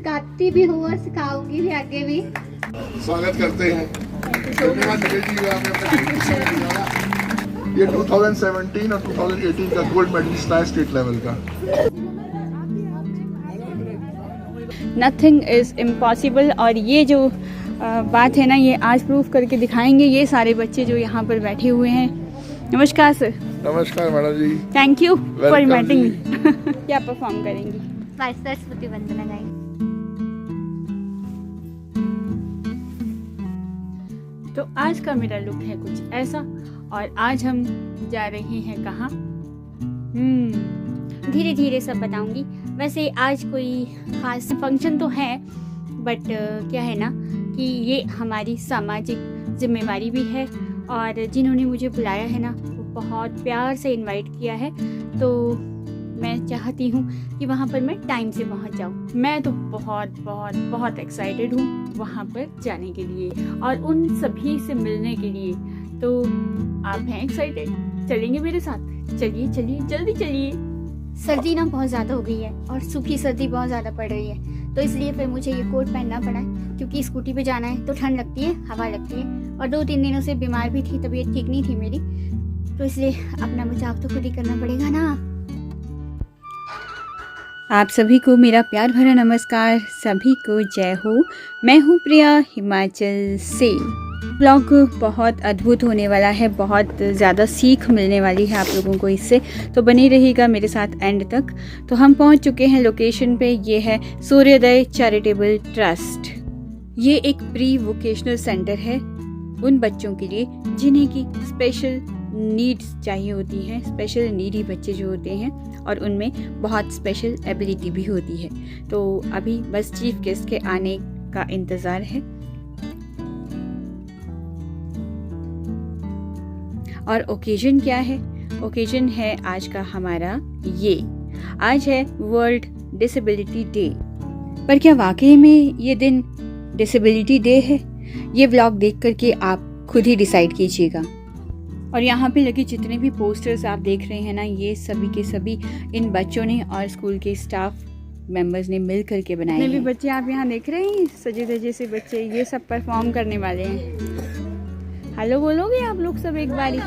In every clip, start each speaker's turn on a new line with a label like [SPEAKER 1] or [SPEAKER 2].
[SPEAKER 1] सिखाती भी हूँ और सिखाऊंगी भी आगे भी।
[SPEAKER 2] स्वागत करते हैं। धन्यवाद निखिल जी, आपने अपना कीमती समय निकाला। ये 2017 और 2018 का गोल्ड मेडलिस्ट है स्टेट लेवल का।
[SPEAKER 3] नथिंग इज़ इम्पॉसिबल, और ये जो बात है ना, ये आज प्रूफ करके दिखाएंगे ये सारे बच्चे जो यहाँ पर बैठे हुए हैं। नमस्कार सर।
[SPEAKER 2] नमस्कार madam ji.
[SPEAKER 3] Thank you for inviting me.
[SPEAKER 2] जी।
[SPEAKER 3] क्या परफॉर्म करेंगी?
[SPEAKER 1] सरस्वती वंदना गाएंगे।
[SPEAKER 3] तो आज का मेरा लुक है कुछ ऐसा, और आज हम जा रहे हैं कहाँ?
[SPEAKER 1] धीरे धीरे सब बताऊंगी। वैसे आज कोई खास फंक्शन तो है, बट क्या है ना कि ये हमारी सामाजिक जिम्मेवारी भी है, और जिन्होंने मुझे बुलाया है ना वो बहुत प्यार से इनवाइट किया है, तो मैं चाहती हूँ कि वहाँ पर मैं टाइम से पहुँच जाऊँ। मैं तो बहुत बहुत बहुत एक्साइटेड हूँ वहाँ पर जाने के लिए और उन सभी से मिलने के लिए। तो आप हैं एक्साइटेड? चलेंगे मेरे साथ? चलिए चलिए जल्दी चलिए। सर्दी ना बहुत ज़्यादा हो गई है और सूखी सर्दी बहुत ज़्यादा पड़ रही है, तो इसलिए फिर मुझे ये कोट पहनना पड़ा है, क्योंकि स्कूटी पे जाना है तो ठंड लगती है, हवा लगती है, और 2-3 दिनों से बीमार भी थी, तबीयत ठीक नहीं थी मेरी, तो इसलिए अपना बचाव तो खुद ही करना पड़ेगा ना।
[SPEAKER 3] आप सभी को मेरा प्यार भरा नमस्कार, सभी को जय हो। मैं हूँ प्रिया, हिमाचल से। ब्लॉग बहुत अद्भुत होने वाला है, बहुत ज़्यादा सीख मिलने वाली है आप लोगों को इससे, तो बने रहिएगा मेरे साथ एंड तक। तो हम पहुंच चुके हैं लोकेशन पे, ये है सूर्योदय चैरिटेबल ट्रस्ट। ये एक प्री वोकेशनल सेंटर है उन बच्चों के लिए जिन्हें की स्पेशल नीड्स चाहिए होती हैं, स्पेशल नीडी बच्चे जो होते हैं, और उनमें बहुत स्पेशल एबिलिटी भी होती है। तो अभी बस चीफ गेस्ट के आने का इंतज़ार है। और ओकेजन क्या है? ओकेजन है आज का हमारा ये, आज है वर्ल्ड डिसेबिलिटी डे। पर क्या वाकई में ये दिन डिसेबिलिटी डे है? ये व्लॉग देख करके आप खुद ही डिसाइड कीजिएगा। और यहाँ पे लगे जितने भी पोस्टर्स आप देख रहे हैं ना, ये सभी के सभी इन बच्चों ने और स्कूल के स्टाफ मेंबर्स ने मिल करके बनाए हैं। भी बच्चे आप यहाँ देख रहे हैं, सजे धजे से बच्चे, ये सब परफॉर्म करने वाले हैं। हेलो बोलोगे आप लोग सब एक बारी?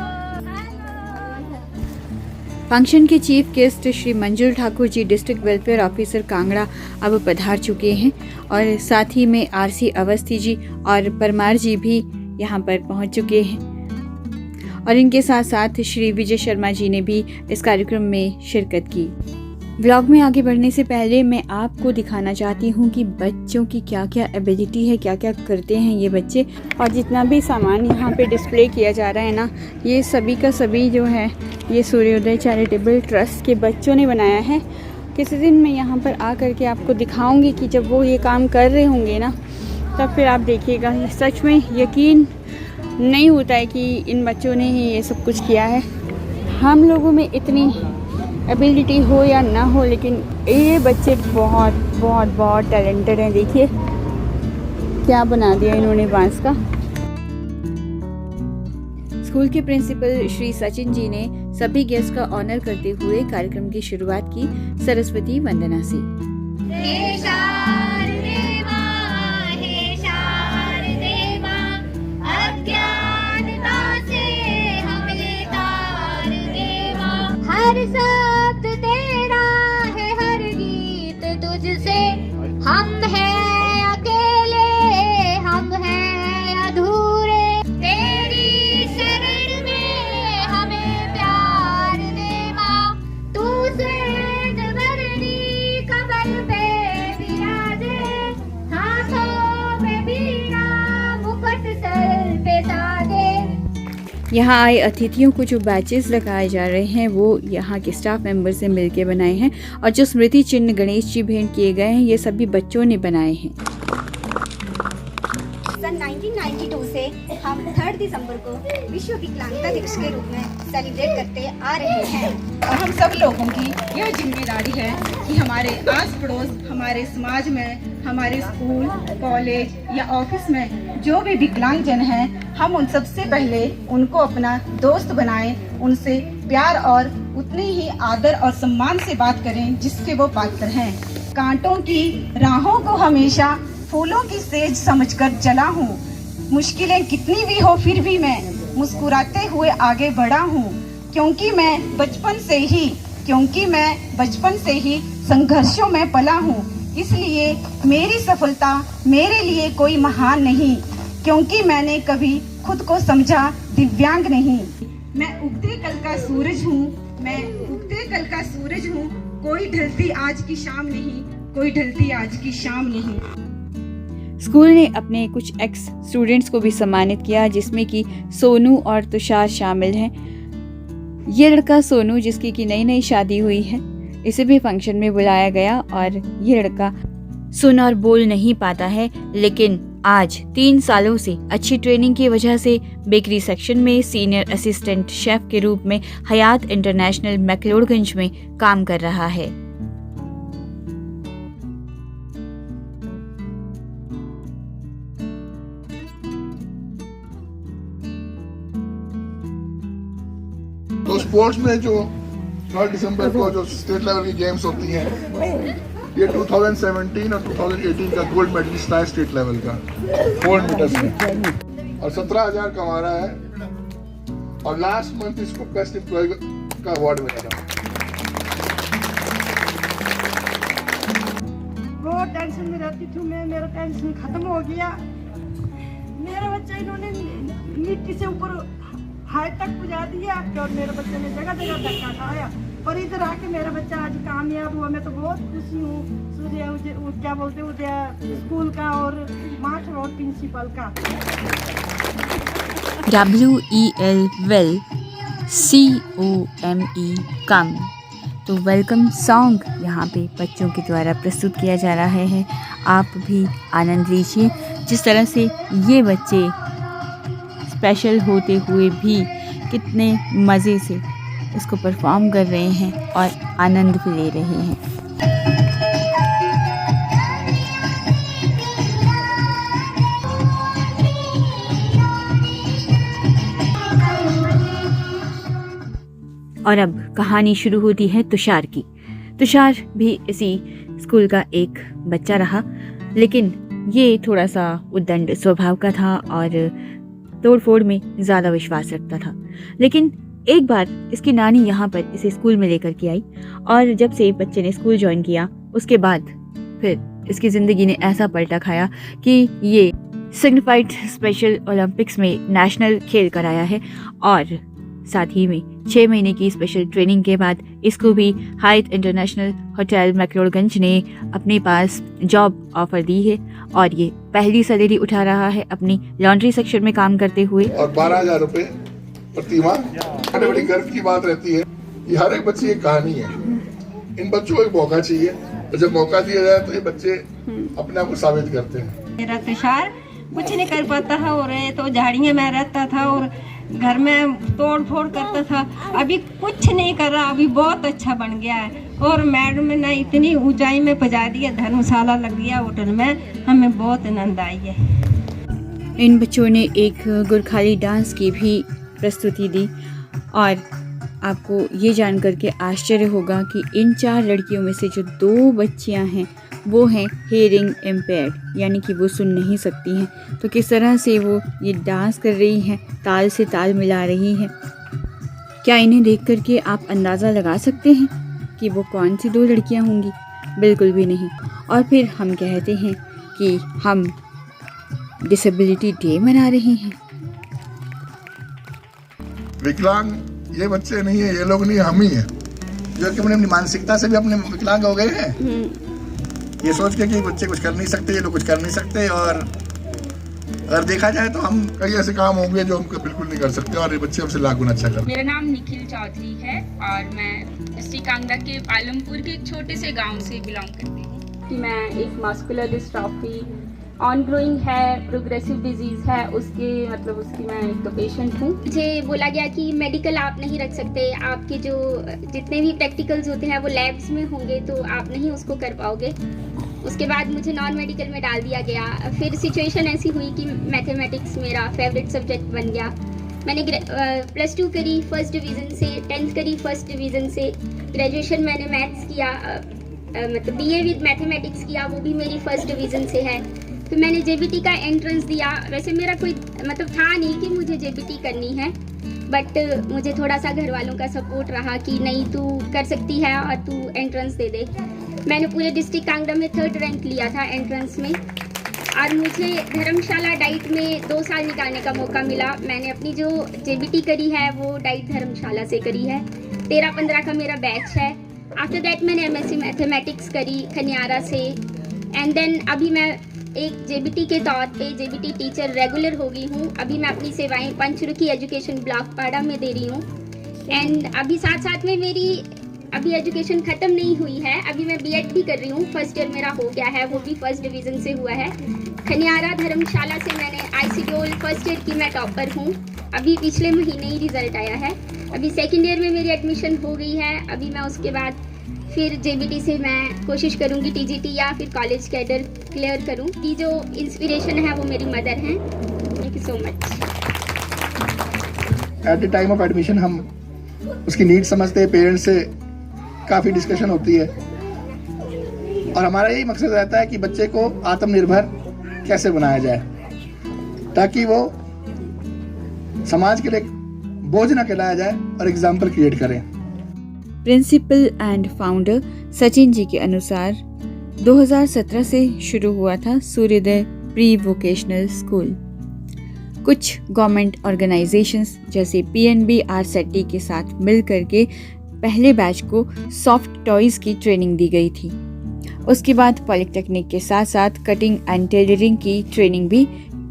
[SPEAKER 3] फंक्शन के चीफ गेस्ट श्री मंजुल Thakur ji, district welfare officer Kangra, अब पधार चुके हैं, और साथ ही में आरसी अवस्थी जी और परमार जी भी यहाँ पर पहुँच चुके हैं, और इनके साथ साथ श्री विजय शर्मा जी ने भी इस कार्यक्रम में शिरकत की। व्लॉग में आगे बढ़ने से पहले मैं आपको दिखाना चाहती हूँ कि बच्चों की क्या क्या एबिलिटी है, क्या क्या करते हैं ये बच्चे। और जितना भी सामान यहाँ पे डिस्प्ले किया जा रहा है ना, ये सभी का सभी जो है ये सूर्योदय चैरिटेबल ट्रस्ट के बच्चों ने बनाया है। किसी दिन मैं यहाँ पर आ करके आपको दिखाऊँगी कि जब वो ये काम कर रहे होंगे ना, तब फिर आप देखिएगा, सच में यकीन नहीं होता है कि इन बच्चों ने ही ये सब कुछ किया है। हम लोगों में इतनी एबिलिटी हो या ना हो, लेकिन ये बच्चे बहुत बहुत बहुत टैलेंटेड हैं। देखिए क्या बना दिया इन्होंने बांस का। स्कूल के प्रिंसिपल श्री सचिन जी ने सभी गेस्ट का ऑनर करते हुए कार्यक्रम की शुरुआत की सरस्वती वंदना से।
[SPEAKER 1] हर शब्द तेरा है, हर गीत तुझसे, हम हैं अकेले, हम हैं अधूरे, तेरी शरण में हमें प्यार दे माँ, तू स्वेद वर्णी कमल पे विराजे, हाथों में बीना मुकुट सर पे साजे।
[SPEAKER 3] यहाँ आए अतिथियों को जो बैचेस लगाए जा रहे हैं वो यहाँ के स्टाफ मेंबर से मिलके बनाए हैं, और जो स्मृति चिन्ह गणेश जी भेंट किए गए हैं ये सभी बच्चों ने बनाए हैं।
[SPEAKER 1] सन 1992 से हम 3 दिसंबर को विश्व विकलांगता दिवस के रूप में सेलिब्रेट करते आ रहे हैं,
[SPEAKER 4] और हम सब लोगों की यह जिम्मेदारी है कि हमारे आस पड़ोस, हमारे समाज में, हमारे स्कूल, कॉलेज या ऑफिस में जो भी विकलांगजन हैं, हम उन सबसे पहले उनको अपना दोस्त बनाएं, उनसे प्यार और उतनी ही आदर और सम्मान से बात करें जिसके वो पात्र हैं। कांटों की राहों को हमेशा फूलों की सेज समझकर चला हूँ। मुश्किलें कितनी भी हो फिर भी मैं मुस्कुराते हुए आगे बढ़ा हूँ, क्योंकि मैं बचपन से ही संघर्षों में पला हूँ। इसलिए मेरी सफलता मेरे लिए कोई महान नहीं, क्योंकि मैंने कभी खुद को समझा दिव्यांग नहीं। मैं उगते कल का सूरज हूँ, कोई ढलती आज की शाम नहीं।
[SPEAKER 3] स्कूल ने अपने कुछ एक्स स्टूडेंट्स को भी सम्मानित किया, जिसमें कि सोनू और तुषार शामिल हैं। ये लड़का सोनू, जिसकी की नई शादी हुई है, इसे भी फंक्शन में बुलाया गया। और ये लड़का सुन और बोल नहीं पाता है, लेकिन आज 3 सालों से अच्छी ट्रेनिंग की वजह से बेकरी सेक्शन में सीनियर असिस्टेंट शेफ के रूप में हयात इंटरनेशनल मैक्लोडगंज में काम कर रहा है।
[SPEAKER 2] तो स्पोर्ट्स में जो 3 दिसंबर को जो स्टेट लेवल की गेम्स होती हैं, ये 2017 और 2018 का गोल्ड मेडलिस्ट है स्टेट लेवल का 4 मीटर्स में, और 17,000 कमा रहा है। और लास्ट मंथ इसको बेस्ट एम्प्लॉय का अवार्ड मिला था।
[SPEAKER 5] बहुत टेंशन में रहती थी मैं, मेरा टेंशन खत्म हो गया। मेरा बच्चा इन्होंने मिट्टी से ऊपर हाइट तक पहुंचा दिया और मेरे बच्चे ने जगह धक्का खाया, और इधर आके मेरा बच्चा आज कामयाब हुआ। मैं तो बहुत खुशी हूँ क्या बोलते स्कूल का और मास्टर और प्रिंसिपल का।
[SPEAKER 3] WEL वेल COME कम। तो वेलकम सॉन्ग यहाँ पे बच्चों के द्वारा प्रस्तुत किया जा रहा है। आप भी आनंद लीजिए, जिस तरह से ये बच्चे स्पेशल होते हुए भी कितने मज़े से इसको परफॉर्म कर रहे हैं और आनंद भी ले रहे हैं। और अब कहानी शुरू होती है तुषार की। तुषार भी इसी स्कूल का एक बच्चा रहा, लेकिन ये थोड़ा सा उद्दंड स्वभाव का था और तोड़फोड़ में ज़्यादा विश्वास रखता था। लेकिन एक बार इसकी नानी यहाँ पर इसे स्कूल में लेकर के आई, और जब से बच्चे ने स्कूल ज्वाइन किया उसके बाद फिर इसकी ज़िंदगी ने ऐसा पलटा खाया कि ये सिग्निफाइड स्पेशल ओलंपिक्स में नेशनल खेल कराया है, और साथ ही में 6 महीने की स्पेशल ट्रेनिंग के बाद इसको भी हयात इंटरनेशनल होटल मैक्लोडगंज ने अपने पास जॉब ऑफर दी है, और ये पहली सैलरी उठा रहा है अपनी लॉन्ड्री सेक्शन में काम करते हुए।
[SPEAKER 2] और 12,000 रुपए प्रति माह। बड़ी गर्व की बात रहती है, ये हर एक बच्चे की कहानी है। इन बच्चों को एक मौका चाहिए, और जब मौका दिया जाए तो ये बच्चे अपने आप को साबित करते हैं।
[SPEAKER 6] मेरा तुषार कुछ नहीं कर पाता था, और तो झाड़ियों में रहता था और घर में तोड़ फोड़ करता था। अभी कुछ नहीं कर रहा, अभी बहुत अच्छा बन गया है। और मैडम ने इतनी ऊंचाई में पहुंचा दिया, धर्मशाला लग गया होटल में, हमें बहुत आनंद आई है।
[SPEAKER 3] इन बच्चों ने एक गुरखाली डांस की भी प्रस्तुति दी, और आपको ये जानकर के आश्चर्य होगा कि इन 4 लड़कियों में से जो 2 बच्चियां हैं वो हैं हेयरिंग इम्पेयर्ड, यानी कि वो सुन नहीं सकती हैं। तो किस तरह से वो ये डांस कर रही हैं, ताल से ताल मिला रही हैं। क्या इन्हें देख कर के आप अंदाज़ा लगा सकते हैं कि वो कौन सी 2 लड़कियां होंगी? बिल्कुल भी नहीं। और फिर हम कहते हैं कि हम डिसेबिलिटी डे मना रहे हैं।
[SPEAKER 2] विकलांग ये बच्चे नहीं है, ये लोग नहीं, हम ही हैं, जो कि अपनी मानसिकता से भी अपने विकलांग हो गए हैं। ये सोच के कि बच्चे कुछ कर नहीं सकते, ये लोग कुछ कर नहीं सकते। और अगर देखा जाए तो हम कई ऐसे काम होंगे जो हम बिल्कुल नहीं कर सकते, और ये बच्चे हमसे लाख गुना अच्छा कर।
[SPEAKER 7] मेरा नाम निखिल चौधरी है, और मैं डिस्ट्रिक्ट कांगड़ा के पालमपुर के एक छोटे से गांव से बिलोंग करती हूँ।
[SPEAKER 1] कि मैं एक मस्कुलर डिस्ट्रॉफी ऑन ग्रोइंग है, प्रोग्रेसिव डिजीज़ है, उसकी मैं एक तो पेशेंट हूँ।
[SPEAKER 8] मुझे बोला गया कि मेडिकल आप नहीं रख सकते, आपके जो जितने भी प्रैक्टिकल्स होते हैं वो लैब्स में होंगे, तो आप नहीं उसको कर पाओगे। उसके बाद मुझे नॉन मेडिकल में डाल दिया गया। फिर सिचुएशन ऐसी हुई कि मैथमेटिक्स मेरा फेवरेट सब्जेक्ट बन गया। मैंने +2 करी फर्स्ट डिवीज़न से, 10th करी फर्स्ट डिवीज़न से, ग्रेजुएशन मैंने मैथ्स किया मतलब BA विद मैथमेटिक्स किया, वो भी मेरी फर्स्ट डिवीज़न से है। तो मैंने JBT का एंट्रेंस दिया। वैसे मेरा कोई मतलब था नहीं कि मुझे JBT करनी है, बट मुझे थोड़ा सा घर वालों का सपोर्ट रहा कि नहीं तू कर सकती है और तू एंट्रेंस दे दे। मैंने पूरे डिस्ट्रिक्ट कांगड़ा में 3rd रैंक लिया था एंट्रेंस में, और मुझे धर्मशाला डाइट में 2 साल निकालने का मौका मिला। मैंने अपनी जो JBT करी है वो डाइट धर्मशाला से करी है। 13-15 का मेरा बैच है। आफ्टर दैट मैंने MSc मैथमेटिक्स करी खनियारा से, एंड देन अभी मैं एक JBT के तौर पे JBT टीचर रेगुलर हो गई हूँ। अभी मैं अपनी सेवाएं पंचरुखी एजुकेशन ब्लॉक पाड़ा में दे रही हूँ। एंड अभी साथ साथ में मेरी अभी एजुकेशन ख़त्म नहीं हुई है, अभी मैं B.Ed भी कर रही हूँ। फर्स्ट ईयर मेरा हो गया है, वो भी फर्स्ट डिवीज़न से हुआ है। खनियारा धर्मशाला से मैंने ICDOL फर्स्ट ईयर की मैं टॉपर हूँ। अभी पिछले महीने ही रिज़ल्ट आया है। अभी सेकेंड ईयर में मेरी एडमिशन हो गई है। अभी मैं उसके बाद फिर JBT से मैं कोशिश करूँगी TGT या फिर कॉलेज कैडर क्लियर करूँ। की जो इंस्पिरेशन है वो मेरी मदर हैं। Thank you so much.
[SPEAKER 2] At the time of admission हम उसकी नीड समझते हैं, पेरेंट्स से काफ़ी डिस्कशन होती है, और हमारा यही मकसद रहता है कि बच्चे को आत्मनिर्भर कैसे बनाया जाए ताकि वो समाज के लिए बोझ ना कहलाया जाए और एग्जाम्पल क्रिएट करें।
[SPEAKER 3] Principal and founder Sachin ji के अनुसार 2017 से शुरू हुआ था सूर्योदय प्री वोकेशनल स्कूल। कुछ गवर्नमेंट ऑर्गेनाइजेशंस जैसे PNB RCETI के साथ मिल करके पहले बैच को सॉफ्ट टॉयज़ की ट्रेनिंग दी गई थी। उसके बाद पॉलिटेक्निक के साथ साथ कटिंग एंड टेलरिंग की ट्रेनिंग भी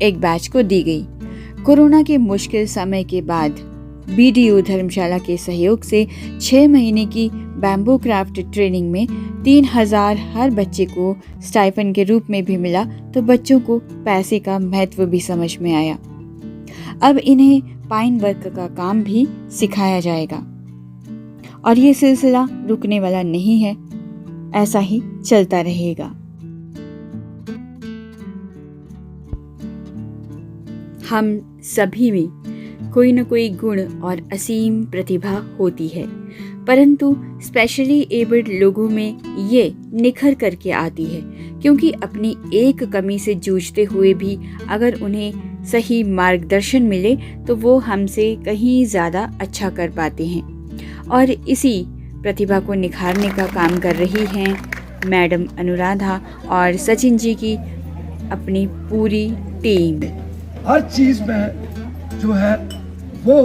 [SPEAKER 3] एक बैच को दी गई। कोरोना के मुश्किल समय के बाद BDU धर्मशाला के सहयोग से 6 महीने की बैम्बू क्राफ्ट ट्रेनिंग में 3000 हर बच्चे को स्टाइपेंड के रूप में भी मिला, तो बच्चों को पैसे का महत्व भी समझ में आया। अब इन्हें पाइन वर्क का काम भी सिखाया जाएगा और ये सिलसिला रुकने वाला नहीं है, ऐसा ही चलता रहेगा। हम सभी में कोई न कोई गुण और असीम प्रतिभा होती है, परंतु स्पेशली एबल्ड लोगों में ये निखर करके आती है, क्योंकि अपनी एक कमी से जूझते हुए भी अगर उन्हें सही मार्गदर्शन मिले तो वो हमसे कहीं ज़्यादा अच्छा कर पाते हैं। और इसी प्रतिभा को निखारने का काम कर रही हैं मैडम अनुराधा और सचिन जी की अपनी पूरी टीम।
[SPEAKER 9] हर चीज़ में जो है वो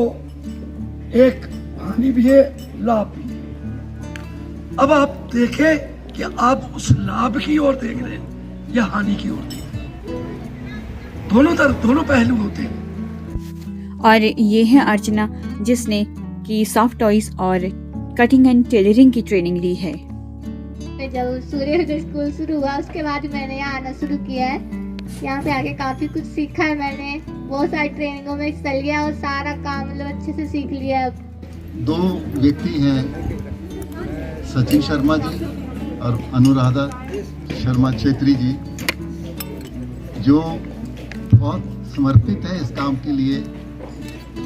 [SPEAKER 9] एक हानि भी है, लाभ भी है। अब आप देखें कि आप उस लाभ की ओर देख रहे हैं या हानि की ओर देख रहे हैं। दोनों तरफ दोनों पहलू होते हैं।
[SPEAKER 3] और ये है अर्चना जिसने की सॉफ्ट टॉयज और कटिंग एंड टेलरिंग की ट्रेनिंग ली है।
[SPEAKER 10] जब सूर्योदय स्कूल शुरू हुआ उसके बाद मैंने यहाँ आना शुरू किया है। यहाँ पे आके काफी कुछ सीखा है मैंने, बहुत सारी ट्रेनिंगों में चल गया और सारा काम मतलब अच्छे से सीख लिया। अब
[SPEAKER 11] 2 व्यक्ति हैं, सचिन शर्मा जी और अनुराधा शर्मा छेत्री जी, जो बहुत समर्पित है इस काम के लिए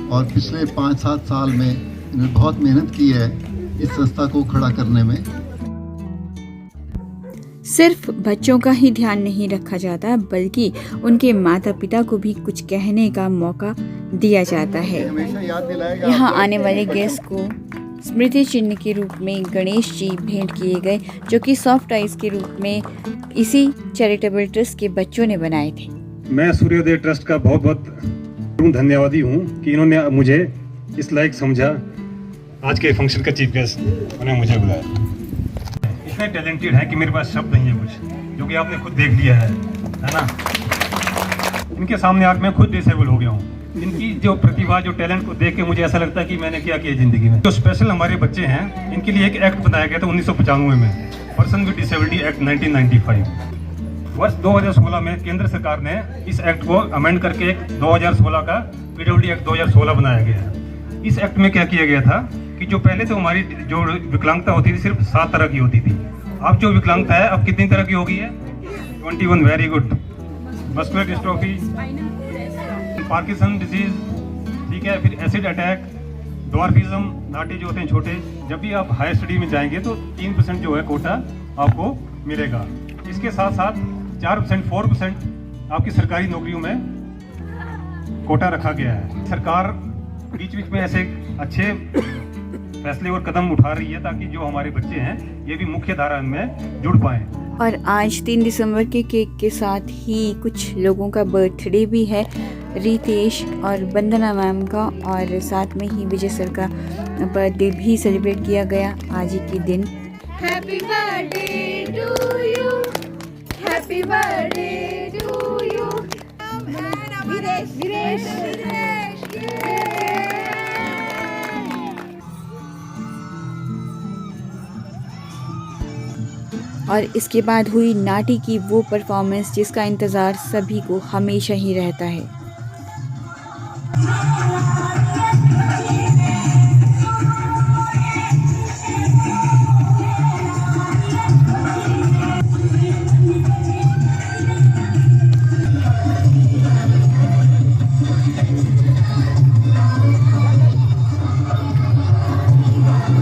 [SPEAKER 11] और पिछले 5-7 साल में इन्होंने बहुत मेहनत की है इस संस्था को खड़ा करने में।
[SPEAKER 3] सिर्फ बच्चों का ही ध्यान नहीं रखा जाता, बल्कि उनके माता पिता को भी कुछ कहने का मौका दिया जाता है। यहाँ आने वाले गेस्ट को स्मृति चिन्ह के रूप में गणेश जी भेंट किए गए, जो कि सॉफ्ट टॉयज के रूप में इसी चैरिटेबल ट्रस्ट के बच्चों ने बनाए थे।
[SPEAKER 12] मैं सूर्योदय ट्रस्ट का बहुत बहुत धन्यवादी हूँ कि इन्होंने मुझे इस लायक समझा, आज के फंक्शन का चीफ गेस्ट उन्होंने मुझे बुलाया। इतने टैलेंटेड है कि मेरे पास शब्द नहीं है कुछ, जो कि आपने खुद देख लिया है ना। इनके सामने आज मैं खुद डिसेबल हो गया हूँ। इनकी जो प्रतिभा, जो टैलेंट को देख के मुझे ऐसा लगता है कि मैंने क्या किया ज़िंदगी में। जो स्पेशल हमारे बच्चे हैं, इनके लिए एक एक्ट बनाया गया था 1995 में, पर्सन विद डिसेबिलिटी एक्ट 1995। वर्ष 2016 में केंद्र सरकार ने इस एक्ट को अमेंड करके 2016 का PWD एक्ट 2016 बनाया गया। इस एक्ट में क्या किया गया था कि जो पहले तो हमारी जो विकलांगता होती थी सिर्फ 7 तरह की होती थी, अब जो विकलांगता है अब कितनी तरह की हो गई है? 21। Very good. Muscular dystrophy, Parkinson disease, ठीक है, फिर एसिड अटैक, ड्वार्फिज्म, नाटे जो होते हैं छोटे। जब भी आप हायर स्टडी में जाएंगे तो 3% जो है कोटा आपको मिलेगा। इसके साथ साथ 4% 4% आपकी सरकारी नौकरियों में कोटा रखा गया है। सरकार बीच बीच में ऐसे अच्छे फैसले और कदम उठा रही है ताकि जो हमारे बच्चे हैं ये भी मुख्य धारा में जुड़ पाएं।
[SPEAKER 3] और आज 3 दिसंबर के केक के साथ ही कुछ लोगों का बर्थडे भी है, रितेश और वंदना मैम का, और साथ में ही विजय सर का बर्थडे भी सेलिब्रेट किया गया आज ही के दिन।
[SPEAKER 10] Happy birthday to you, happy birthday to you Viresh.
[SPEAKER 3] और इसके बाद हुई नाटी की वो परफॉर्मेंस जिसका इंतज़ार सभी को हमेशा ही रहता है।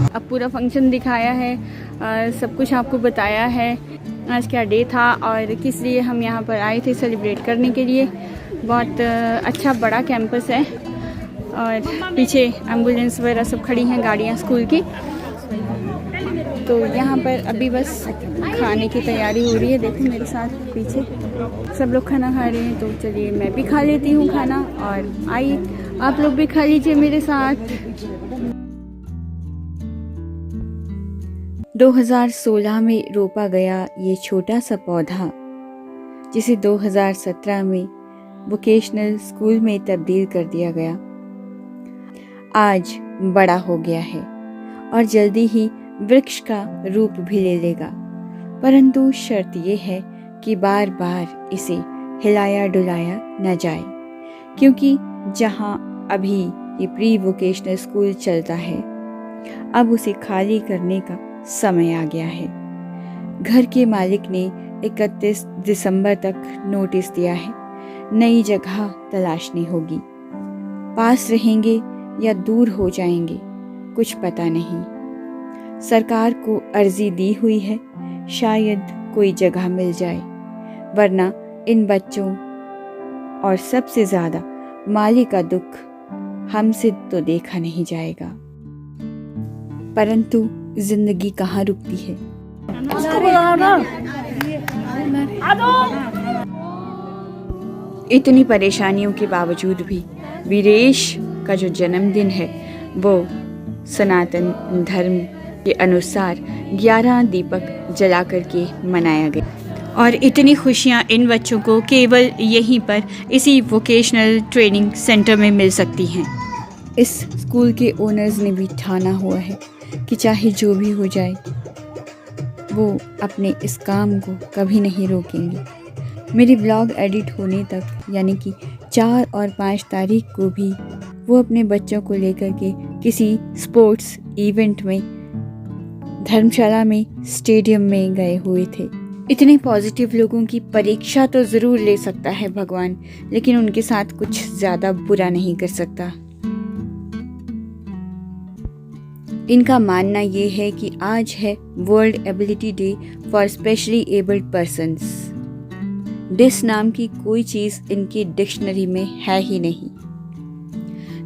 [SPEAKER 1] अब पूरा फंक्शन दिखाया है, सब कुछ आपको बताया है आज क्या डे था और किस लिए हम यहाँ पर आए थे सेलिब्रेट करने के लिए। बहुत अच्छा बड़ा कैंपस है और पीछे एम्बुलेंस वगैरह सब खड़ी हैं, गाड़ियाँ स्कूल की। तो यहाँ पर अभी बस खाने की तैयारी हो रही है। देखो मेरे साथ पीछे सब लोग खाना खा रहे हैं, तो चलिए मैं भी खा लेती हूँ खाना, और आइए आप लोग भी खा लीजिए मेरे साथ।
[SPEAKER 3] 2016 में रोपा गया ये छोटा सा पौधा, जिसे 2017 में वोकेशनल स्कूल में तब्दील कर दिया गया, आज बड़ा हो गया है और जल्दी ही वृक्ष का रूप भी ले लेगा। परंतु शर्त ये है कि बार बार इसे हिलाया डुलाया न जाए, क्योंकि जहां अभी ये प्री वोकेशनल स्कूल चलता है, अब उसे खाली करने का समय आ गया है। घर के मालिक ने 31 दिसंबर तक नोटिस दिया है। नई जगह तलाशनी होगी। पास रहेंगे या दूर हो जाएंगे कुछ पता नहीं। सरकार को अर्जी दी हुई है, शायद कोई जगह मिल जाए, वरना इन बच्चों और सबसे ज़्यादा माली का दुख हमसे तो देखा नहीं जाएगा। परंतु जिंदगी कहाँ रुकती है। इतनी परेशानियों के बावजूद भी वीरेश का जो जन्मदिन है वो सनातन धर्म के अनुसार 11 दीपक जला करके मनाया गया। और इतनी खुशियाँ इन बच्चों को केवल यहीं पर इसी वोकेशनल ट्रेनिंग सेंटर में मिल सकती हैं। इस स्कूल के ओनर्स ने भी ठाना हुआ है कि चाहे जो भी हो जाए वो अपने इस काम को कभी नहीं रोकेंगे। मेरे ब्लॉग एडिट होने तक, यानी कि 4 और 5 तारीख को भी वो अपने बच्चों को लेकर के किसी स्पोर्ट्स इवेंट में धर्मशाला में स्टेडियम में गए हुए थे। इतने पॉजिटिव लोगों की परीक्षा तो ज़रूर ले सकता है भगवान, लेकिन उनके साथ कुछ ज़्यादा बुरा नहीं कर सकता। इनका मानना ये है कि आज है world ability day for specially abled persons. डिस नाम की कोई चीज़ इनकी डिक्शनरी में है ही नहीं।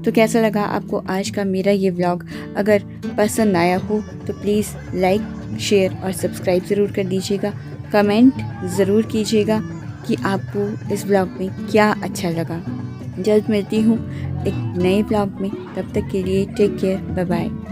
[SPEAKER 3] तो कैसा लगा आपको आज का मेरा ये व्लॉग? अगर पसंद आया हो तो प्लीज़ लाइक, शेयर और सब्सक्राइब ज़रूर कर दीजिएगा। कमेंट ज़रूर कीजिएगा कि आपको इस व्लॉग में क्या अच्छा लगा। जल्द मिलती हूँ एक नए व्लॉग में, तब तक के लिए टेक केयर, बाय बाय।